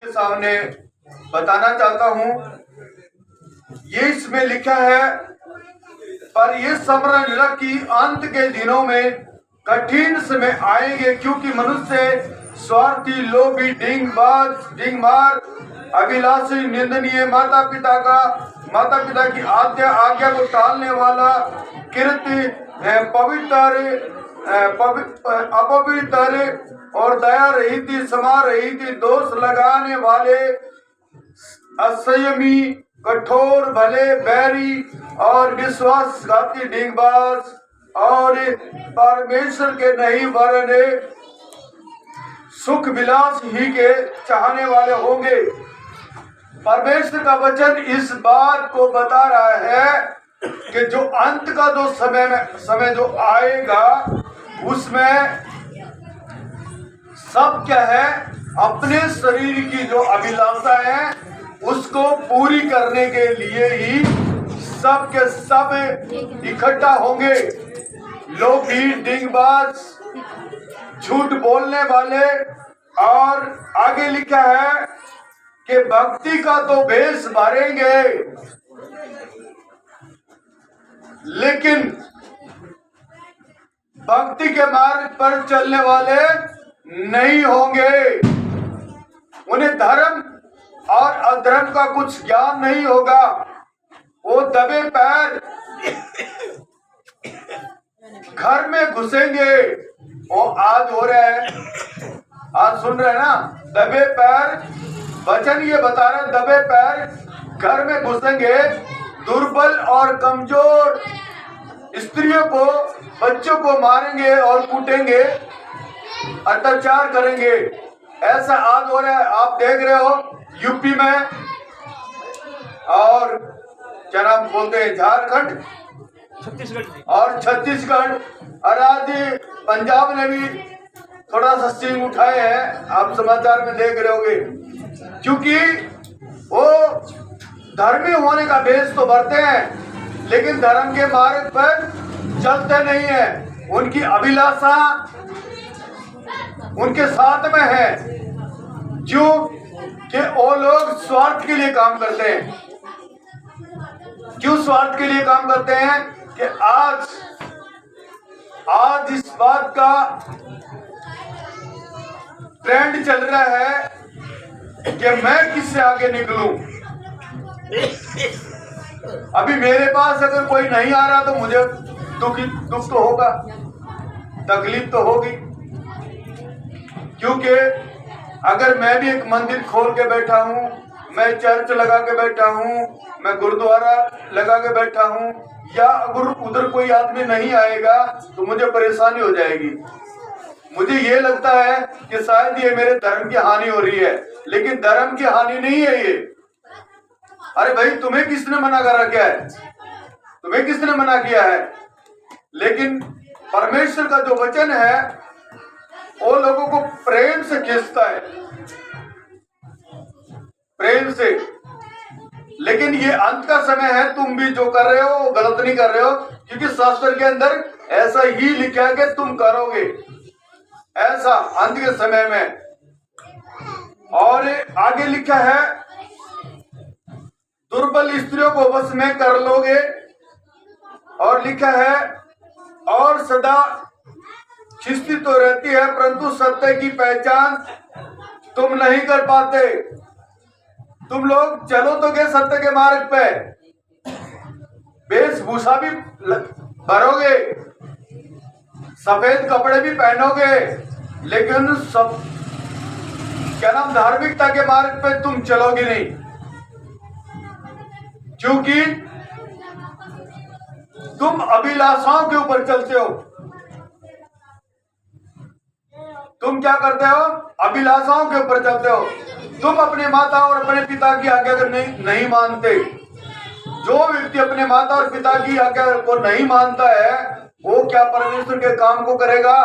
के सामने बताना चाहता हूं। ये इसमें लिखा है, पर ये समझ रख कि अंत के दिनों में कठिन समय आएंगे, क्योंकि मनुष्य स्वार्थी, लोभी, ढींगबाज, ढींगमार, अभिलाषी, निंदनीय, माता पिता की आज्ञा को टालने वाला, कृत्य अपवित्र और दया रहित, क्षमा रहित, दोष लगाने वाले, असंयमी, कठोर, भले, बैरी और विश्वासघाती, ढींगबाज और परमेश्वर के नहीं वरने सुख विलास ही के चाहने वाले होंगे। परमेश्वर का वचन इस बात को बता रहा है कि जो अंत का जो समय जो आएगा, उसमें सब क्या है, अपने शरीर की जो अभिलाषा है उसको पूरी करने के लिए ही सब के सब इकट्ठा होंगे। लोभी, ढींगबाज, झूठ बोलने वाले, और आगे लिखा है कि भक्ति का तो भेष भरेंगे, लेकिन भक्ति के मार्ग पर चलने वाले नहीं होंगे। उन्हें धर्म और अधर्म का कुछ ज्ञान नहीं होगा। वो दबे पैर घर में घुसेंगे। वो आज हो रहा है, आज सुन रहे हैं ना, दबे पैर, वचन ये बता रहे हैं, दबे पैर घर में घुसेंगे, दुर्बल और कमजोर स्त्रियों को, बच्चों को मारेंगे और कूटेंगे, अत्याचार करेंगे। ऐसा आज हो रहा है, आप देख रहे हो यूपी में, और क्या नाम बोलते हैं, झारखंड, छत्तीसगढ़, और आज पंजाब ने भी थोड़ा सा सींग उठाए हैं, आप समाचार में देख रहे होंगे, क्योंकि वो धर्मी होने का भेष तो भरते हैं, लेकिन धर्म के मार्ग पर चलते नहीं है। उनकी अभिलाषा उनके साथ में है, जो कि वो लोग स्वार्थ के लिए काम करते हैं। क्यों स्वार्थ के लिए काम करते हैं? कि आज इस बात का ट्रेंड चल रहा है कि मैं किससे आगे निकलूं। अभी मेरे पास अगर कोई नहीं आ रहा तो मुझे दुख तो होगा, तकलीफ तो होगी, क्योंकि अगर मैं भी एक मंदिर खोल के बैठा हूँ, मैं चर्च लगा के बैठा हूँ, मैं गुरुद्वारा लगा के बैठा हूँ, या अगर उधर कोई आदमी नहीं आएगा तो मुझे परेशानी हो जाएगी। मुझे ये लगता है कि शायद ये मेरे धर्म की हानि हो रही है, लेकिन धर्म की हानि नहीं है ये। अरे भाई, तुम्हें किसने मना कर रखा है? तुम्हें किसने मना किया है? लेकिन परमेश्वर का जो वचन है वो लोगों को प्रेम से खींचता है, प्रेम से। लेकिन ये अंत का समय है, तुम भी जो कर रहे हो वो गलत नहीं कर रहे हो, क्योंकि शास्त्र के अंदर ऐसा ही लिखा है कि तुम करोगे ऐसा अंत के समय में। और आगे लिखा है, दुर्बल स्त्रियों को वश में कर लोगे, और लिखा है, और सदा खिस्ती तो रहती है, परंतु सत्य की पहचान तुम नहीं कर पाते। तुम लोग चलो तो गए सत्य के मार्ग पे, वेशभूषा भी भरोगे, सफेद कपड़े भी पहनोगे, लेकिन सब क्या नाम, धार्मिकता के मार्ग पे तुम चलोगे नहीं, क्योंकि तुम अभिलाषाओं के ऊपर चलते हो। तुम क्या करते हो? अभिलाषाओं के ऊपर चलते हो। तुम अपने माता और अपने पिता की आज्ञा को नहीं मानते। जो व्यक्ति अपने माता और पिता की आज्ञा को नहीं मानता है, वो क्या परमेश्वर के काम को करेगा?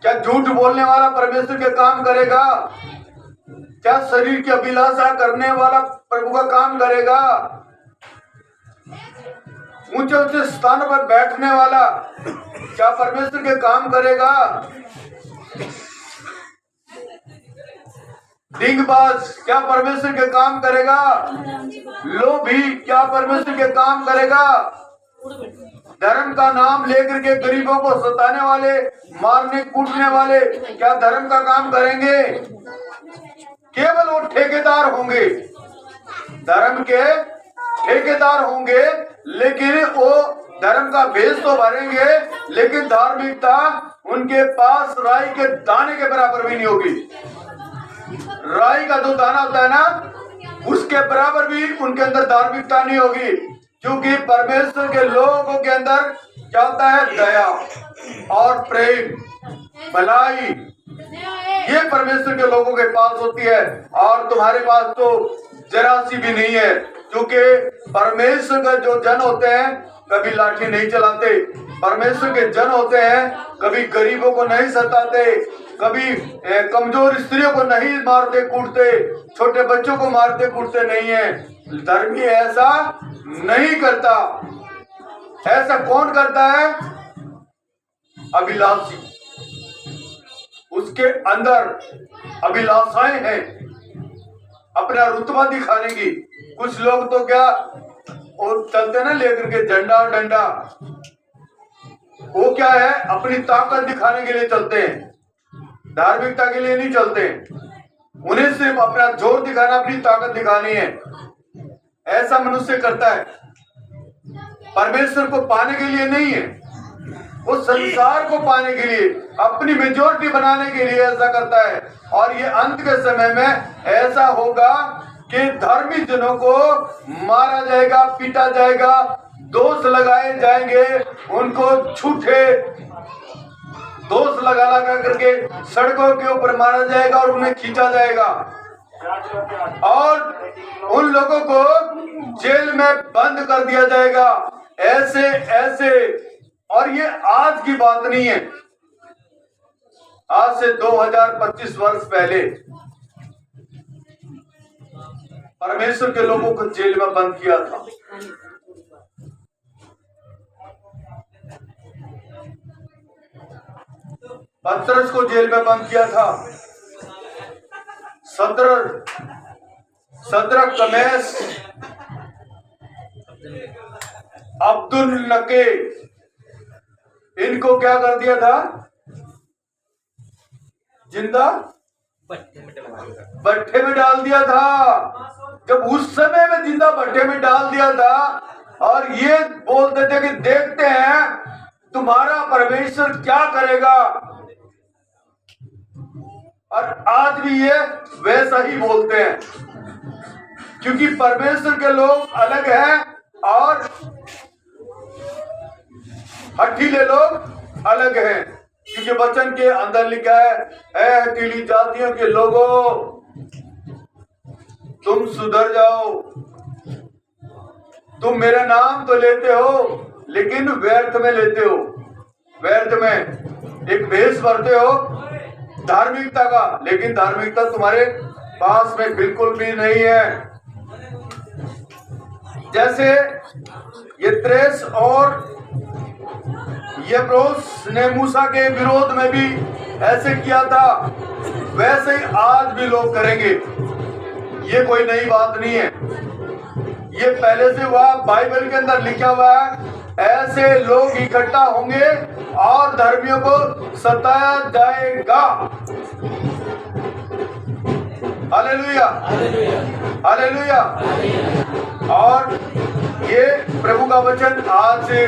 क्या झूठ बोलने वाला परमेश्वर के काम करेगा? क्या शरीर की अभिलाषा करने वाला प्रभु का काम करेगा? ऊंचे ऊंचे स्थानों पर बैठने वाला क्या परमेश्वर के काम करेगा? डिंगबाज क्या परमेश्वर के काम करेगा? लोभी क्या परमेश्वर के काम करेगा? धर्म का नाम लेकर के गरीबों को सताने वाले, मारने कूटने वाले क्या धर्म का काम करेंगे? केवल वो ठेकेदार होंगे, धर्म के ठेकेदार होंगे, लेकिन वो धर्म का भेष तो भरेंगे, लेकिन धार्मिकता उनके पास राई के दाने के बराबर भी नहीं होगी। राई का जो दाना होता है ना, उसके बराबर भी उनके अंदर धार्मिकता नहीं होगी, क्योंकि परमेश्वर के लोगों के अंदर क्या होता है? दया और प्रेम, भलाई, ये परमेश्वर के लोगों के पास होती है। और तुम्हारे पास तो जरा सी भी नहीं है, क्योंकि परमेश्वर का जो जन होते हैं कभी लाठी नहीं चलाते, परमेश्वर के जन होते हैं कभी गरीबों को नहीं सताते, कभी कमजोर स्त्रियों को नहीं मारते कूटते, छोटे बच्चों को मारते कूटते नहीं है। धर्मी ऐसा नहीं करता। ऐसा कौन करता है? अभिलाषी, उसके अंदर अभिलाषाएं हैं अपना रुतबा दिखाने की। कुछ लोग तो क्या वो चलते ना लेकर के झंडा और डंडा, वो क्या है? अपनी ताकत दिखाने के लिए चलते हैं, धार्मिकता के लिए नहीं चलते। उन्हें सिर्फ अपना जोर दिखाना, अपनी ताकत दिखानी है। ऐसा मनुष्य करता है, परमेश्वर को पाने के लिए नहीं है, वो संसार को पाने के लिए, अपनी मेजोरिटी बनाने के लिए ऐसा करता है। और ये अंत के समय में ऐसा होगा कि धर्मी जनों को मारा जाएगा, पीटा जाएगा, दोष लगाए जाएंगे, उनको झूठे दोष लगा करके सड़कों के ऊपर मारा जाएगा और उन्हें खींचा जाएगा और उन लोगों को जेल में बंद कर दिया जाएगा। ऐसे ऐसे, और ये आज की बात नहीं है, आज से 2025 वर्ष पहले परमेश्वर के लोगों को जेल में बंद किया था। पतरस को जेल में बंद किया था। सदरक, कमेस, अब्दुल नके, इनको क्या कर दिया था? जिंदा भट्ठे में डाल दिया था। जब उस समय में जिंदा भट्ठे में डाल दिया था और ये बोलते थे कि देखते हैं तुम्हारा परमेश्वर क्या करेगा। और आज भी ये वैसा ही बोलते हैं, क्योंकि परमेश्वर के लोग अलग हैं और हठीले लोग अलग हैं। क्योंकि वचन के अंदर लिखा है, ऐ हठीली जातियों के लोगों, तुम सुधर जाओ। तुम मेरा नाम तो लेते हो, लेकिन व्यर्थ में लेते हो, व्यर्थ में एक भेष भरते हो धार्मिकता का, लेकिन धार्मिकता तुम्हारे पास में बिल्कुल भी नहीं है। जैसे यत्रेस और यब्रोस ने मूसा के विरोध में भी ऐसे किया था, वैसे ही आज भी लोग करेंगे। ये कोई नई बात नहीं है, ये पहले से हुआ, बाइबल के अंदर लिखा हुआ है। ऐसे लोग इकट्ठा होंगे और धर्मियों को सताया जाएगा। Hallelujah, hallelujah. और ये प्रभु का वचन आज से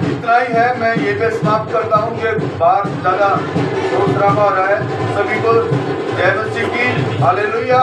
इतना ही है। मैं ये पे समाप्त करता हूँ कि बाहर ज्यादा शोर शराबा हो रहा है। सभी को जय मसीह की। हालेलुया।